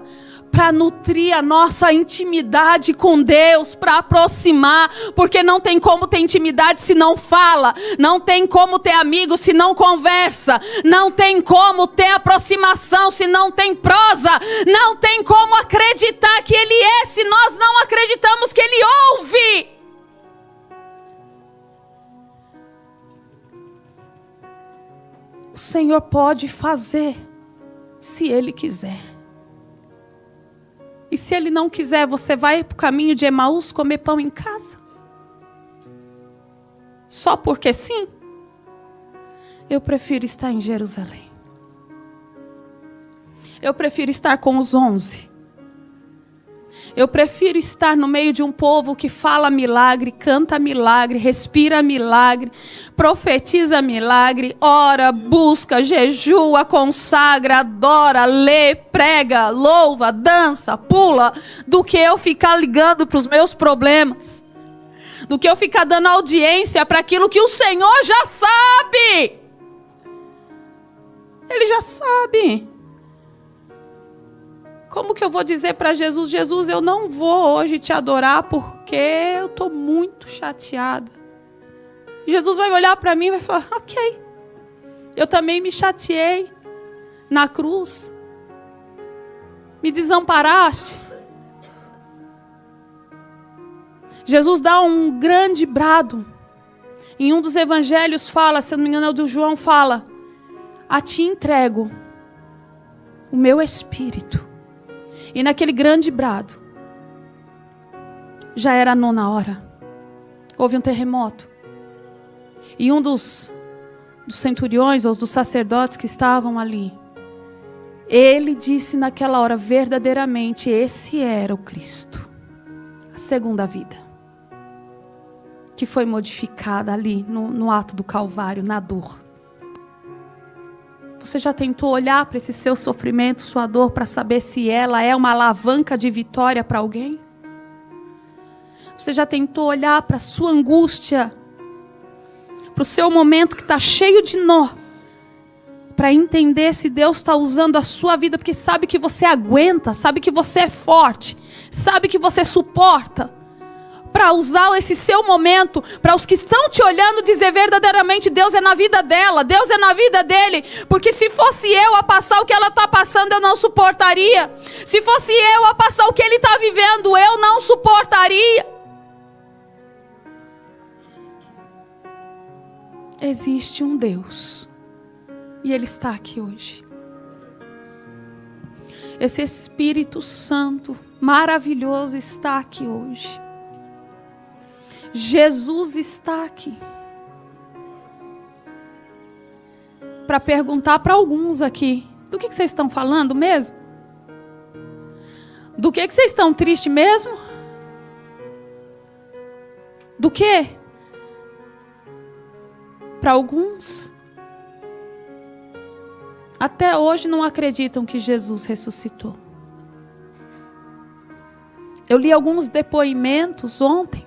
Para nutrir a nossa intimidade com Deus, para aproximar, porque não tem como ter intimidade se não fala, não tem como ter amigos se não conversa, não tem como ter aproximação se não tem prosa, não tem como acreditar que Ele é se nós não acreditamos que Ele ouve. O Senhor pode fazer se Ele quiser. E se Ele não quiser, você vai para o caminho de Emaús comer pão em casa? Só porque sim? Eu prefiro estar em Jerusalém. Eu prefiro estar com os 11. Eu prefiro estar no meio de um povo que fala milagre, canta milagre, respira milagre, profetiza milagre, ora, busca, jejua, consagra, adora, lê, prega, louva, dança, pula, do que eu ficar ligando para os meus problemas, do que eu ficar dando audiência para aquilo que o Senhor já sabe. Ele já sabe. Como que eu vou dizer para Jesus: Jesus, eu não vou hoje te adorar porque eu estou muito chateada. Jesus vai olhar para mim e vai falar: ok, eu também me chateei na cruz. Me desamparaste. Jesus dá um grande brado. Em um dos evangelhos fala, se eu não me engano é o do João, fala: a ti entrego o meu espírito. E naquele grande brado, já era a 9ª hora. Houve um terremoto. E um dos centuriões, ou dos sacerdotes que estavam ali, ele disse naquela hora, verdadeiramente, esse era o Cristo. A segunda vida. que foi modificada ali no ato do Calvário, na dor? Você já tentou olhar para esse seu sofrimento, sua dor, para saber se ela é uma alavanca de vitória para alguém? Você já tentou olhar para a sua angústia, para o seu momento que está cheio de nó, para entender se Deus está usando a sua vida, porque sabe que você aguenta, sabe que você é forte, sabe que você suporta, para usar esse seu momento, para os que estão te olhando dizer verdadeiramente, Deus é na vida dela, Deus é na vida dele, porque se fosse eu a passar o que ela está passando, eu não suportaria. Se fosse eu a passar o que ele está vivendo, eu não suportaria. Existe um Deus, e Ele está aqui hoje. Esse Espírito Santo maravilhoso está aqui hoje. Jesus está aqui. Para perguntar para alguns aqui, do que vocês estão falando mesmo? Do que vocês estão tristes mesmo? Do quê? Para alguns, até hoje não acreditam que Jesus ressuscitou. Eu li alguns depoimentos ontem,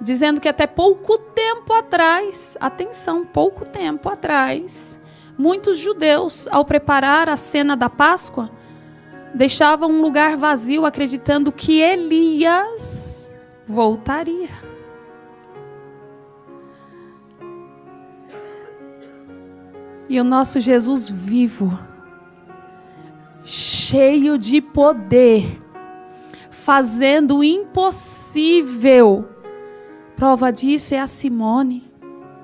dizendo que até pouco tempo atrás, atenção, pouco tempo atrás, muitos judeus, ao preparar a cena da Páscoa, deixavam um lugar vazio, acreditando que Elias voltaria. E o nosso Jesus vivo, cheio de poder, fazendo o impossível. Prova disso é a Simone,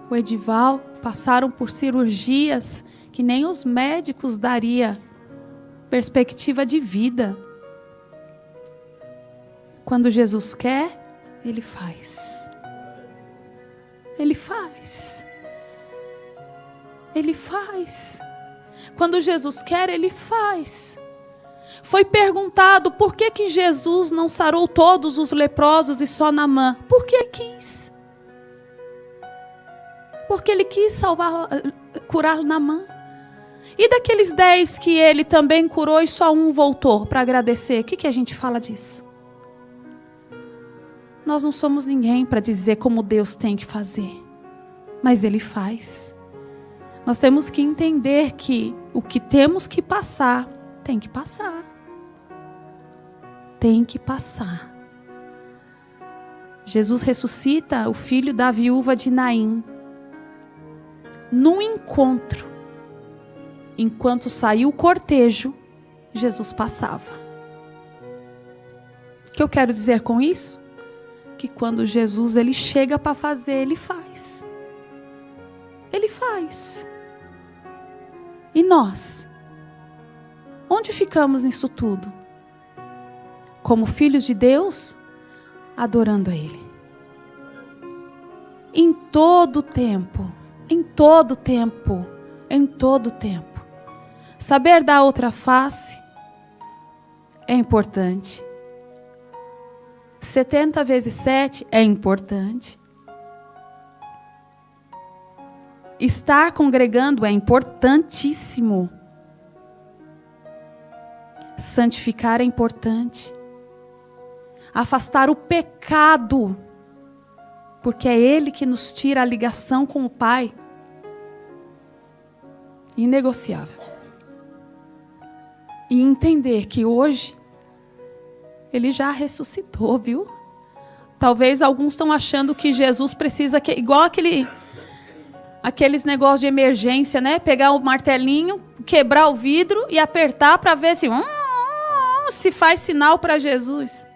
o Edival, passaram por cirurgias que nem os médicos daria perspectiva de vida. Quando Jesus quer, Ele faz. Ele faz. Ele faz. Quando Jesus quer, Ele faz. Foi perguntado por que Jesus não sarou todos os leprosos e só Naamã. Porque Ele quis. Porque Ele quis curar Naamã. E daqueles 10 que Ele também curou e só um voltou para agradecer, o que a gente fala disso? Nós não somos ninguém para dizer como Deus tem que fazer. Mas Ele faz. Nós temos que entender que o que temos que passar, tem que passar. Tem que passar. Jesus ressuscita o filho da viúva de Naim. Num encontro, enquanto saiu o cortejo, Jesus passava. O que eu quero dizer com isso? Que quando Jesus ele chega para fazer, Ele faz. Ele faz. E nós? Onde ficamos nisso tudo? Como filhos de Deus, adorando a Ele. Em todo tempo, em todo tempo, em todo tempo. Saber dar outra face é importante. 70 vezes 7 é importante. Estar congregando é importantíssimo. Santificar é importante. Afastar o pecado, porque é Ele que nos tira a ligação com o Pai. Inegociável. E entender que hoje Ele já ressuscitou, viu? Talvez alguns estão achando que Jesus precisa, igual aqueles negócios de emergência, né? Pegar o martelinho, quebrar o vidro e apertar para ver se faz sinal para Jesus.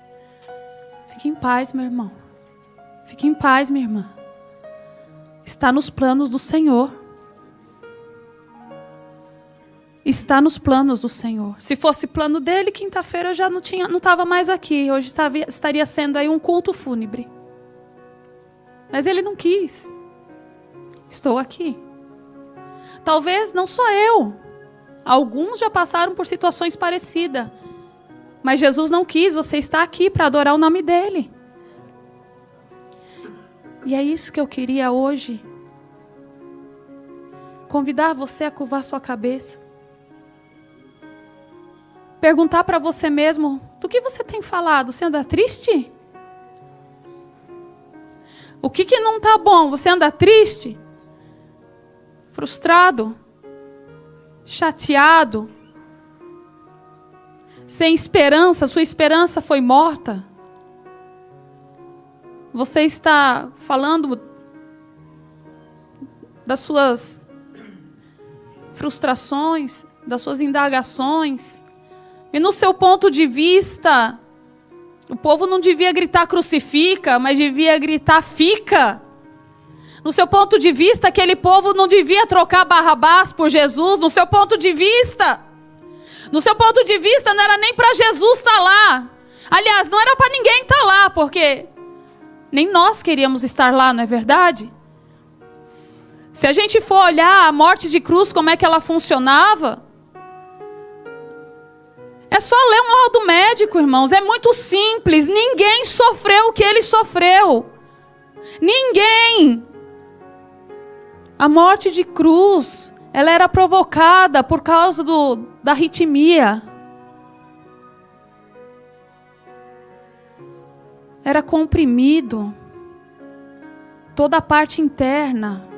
Fique em paz, meu irmão. Fique em paz, minha irmã. Está nos planos do Senhor. Está nos planos do Senhor. Se fosse plano dele, quinta-feira eu já não estava mais aqui. Hoje estaria sendo aí um culto fúnebre. Mas Ele não quis. Estou aqui. Talvez não só eu. Alguns já passaram por situações parecidas. Mas Jesus não quis. Você está aqui para adorar o nome dEle. E é isso que eu queria hoje. Convidar você a curvar sua cabeça. Perguntar para você mesmo, do que você tem falado? Você anda triste? O que não está bom? Você anda triste? Frustrado? Chateado? Sem esperança? Sua esperança foi morta? Você está falando das suas frustrações, das suas indagações. E no seu ponto de vista, o povo não devia gritar crucifica, mas devia gritar fica. No seu ponto de vista, aquele povo não devia trocar Barrabás por Jesus. No seu ponto de vista, não era nem para Jesus estar lá. Aliás, não era para ninguém estar lá, porque nem nós queríamos estar lá, não é verdade? Se a gente for olhar a morte de cruz, como é que ela funcionava, é só ler um laudo médico, irmãos. É muito simples. Ninguém sofreu o que ele sofreu. Ninguém. A morte de cruz, ela era provocada por causa da arritmia. Era comprimido. Toda a parte interna.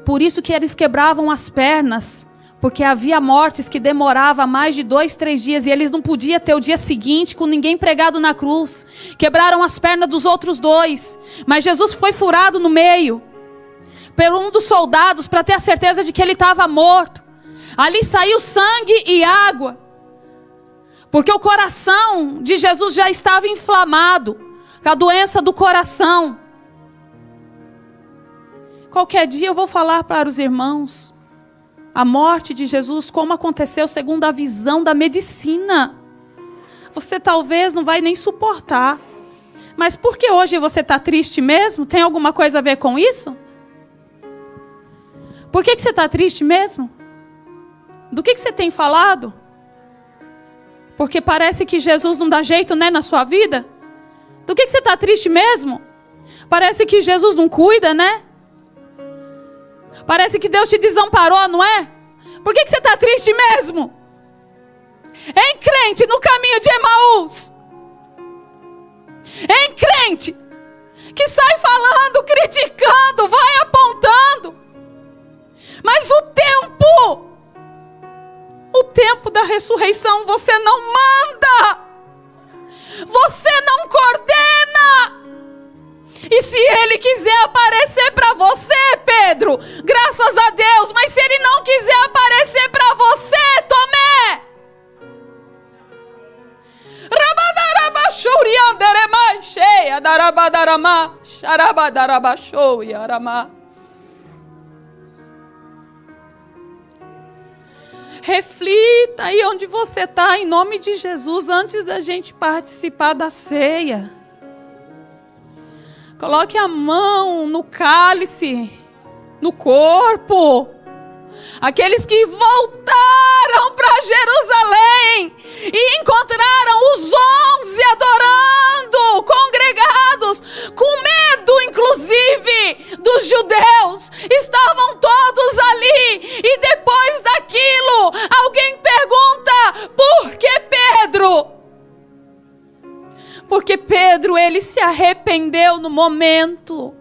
Por isso que eles quebravam as pernas, porque havia mortes que demoravam mais de 2, 3 dias, e eles não podiam ter o dia seguinte com ninguém pregado na cruz. Quebraram as pernas dos outros 2, mas Jesus foi furado no meio, por um dos soldados, para ter a certeza de que ele estava morto. Ali saiu sangue e água, porque o coração de Jesus já estava inflamado, com a doença do coração. Qualquer dia eu vou falar para os irmãos a morte de Jesus, como aconteceu segundo a visão da medicina. Você talvez não vai nem suportar. Mas por que hoje você está triste mesmo? Tem alguma coisa a ver com isso? Por que você está triste mesmo? Do que você tem falado? Porque parece que Jesus não dá jeito, né, na sua vida? Do que você está triste mesmo? Parece que Jesus não cuida, né? Parece que Deus te desamparou, não é? Por que você está triste mesmo? Em crente no caminho de Emaús. Em crente que sai falando, criticando, vai apontando. Mas o tempo da ressurreição você não manda. Você não coordena. E se ele quiser aparecer para você, Pedro, graças a Deus. Mas se ele não quiser aparecer para você, Tomé, reflita aí onde você está, em nome de Jesus, antes da gente participar da ceia. Coloque a mão no cálice, no corpo. Aqueles que voltaram para Jerusalém e encontraram os 11 adorando, congregados, com medo inclusive dos judeus. Estavam todos ali e depois daquilo alguém pergunta: por que Pedro? Porque Pedro, ele se arrependeu no momento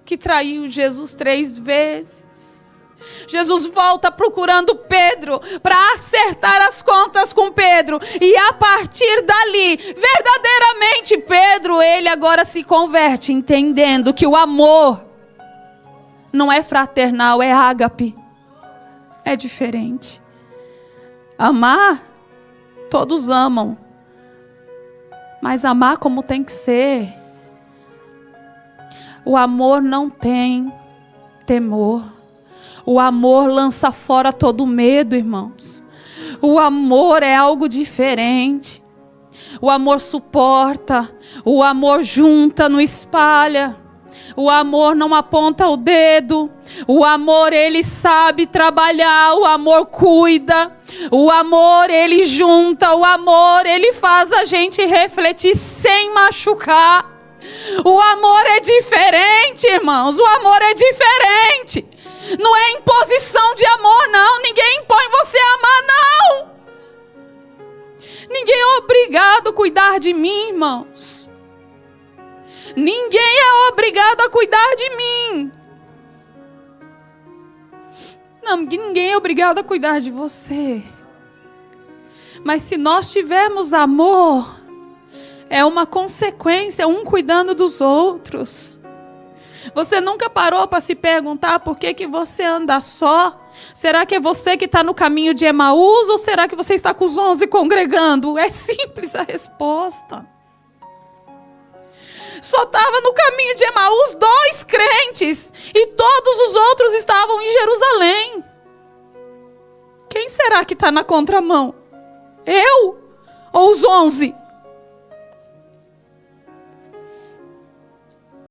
que traiu Jesus 3 vezes. Jesus volta procurando Pedro para acertar as contas com Pedro. E a partir dali, verdadeiramente Pedro, ele agora se converte, entendendo que o amor não é fraternal, é ágape. É diferente. Amar, todos amam. Mas amar como tem que ser. O amor não tem temor. O amor lança fora todo medo, irmãos. O amor é algo diferente. O amor suporta. O amor junta, não espalha. O amor não aponta o dedo. O amor, ele sabe trabalhar. O amor cuida. O amor, ele junta. O amor, ele faz a gente refletir sem machucar. O amor é diferente, irmãos. O amor é diferente. Não é imposição de amor, não. Ninguém impõe você a amar, não. Ninguém é obrigado a cuidar de mim, irmãos. Ninguém é obrigado a cuidar de mim. Não, ninguém é obrigado a cuidar de você. Mas se nós tivermos amor, é uma consequência, um cuidando dos outros. Você nunca parou para se perguntar por que você anda só? Será que é você que está no caminho de Emaús ou será que você está com os 11 congregando? É simples a resposta. Só estava no caminho de Emaús 2 crentes e todos os outros estavam em Jerusalém. Quem será que está na contramão? Eu ou os 11?